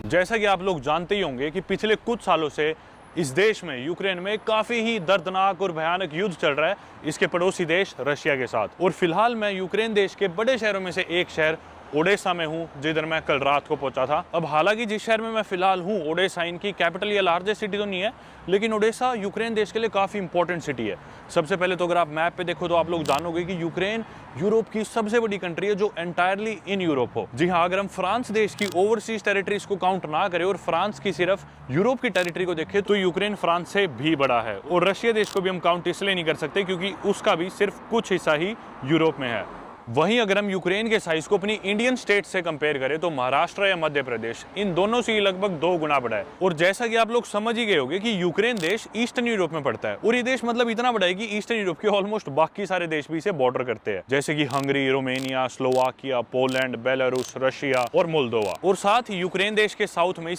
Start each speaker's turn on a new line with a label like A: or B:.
A: जैसा कि आप लोग जानते ही होंगे कि पिछले कुछ सालों से इस देश में, यूक्रेन में काफी ही दर्दनाक और भयानक युद्ध चल रहा है इसके पड़ोसी देश रशिया के साथ। और फिलहाल मैं यूक्रेन देश के बड़े शहरों में से एक शहर ओडेसा में हूँ, जिधर मैं कल रात को पहुंचा था। अब हालांकि जिस शहर में मैं फिलहाल हूँ, ओडेसा इनकी कैपिटल या लार्जेस्ट सिटी तो नहीं है, लेकिन ओडेसा यूक्रेन देश के लिए काफी इंपॉर्टेंट सिटी है। सबसे पहले तो अगर आप मैप पे देखो तो आप लोग जानोगे कि यूक्रेन यूरोप की सबसे बड़ी कंट्री है जो एंटायरली इन यूरोप हो। जी हाँ, अगर हम फ्रांस देश की ओवरसीज टेरिटरीज को काउंट ना करें और फ्रांस की सिर्फ यूरोप की टेरिटरी को देखें तो यूक्रेन फ्रांस से भी बड़ा है। और रशिया देश को भी हम काउंट इसलिए नहीं कर सकते क्योंकि उसका भी सिर्फ कुछ हिस्सा ही यूरोप में है। वहीं अगर हम यूक्रेन के साइज को अपनी इंडियन स्टेट से कंपेयर करें तो महाराष्ट्र या मध्य प्रदेश इन दोनों से लगभग 2 गुना बड़ा है। और जैसा कि आप लोग समझ ही गए होंगे कि यूक्रेन देश ईस्टर्न यूरोप में पड़ता है और ये देश मतलब इतना बड़ा है कि ईस्टर्न यूरोप के ऑलमोस्ट बाकी सारे देश भी इसे बॉर्डर करते हैं, जैसे कि Hungary, Romania, Slovakia, Poland, Belarus, Russia और मोल्दोवा। और साथ ही यूक्रेन देश के साउथ में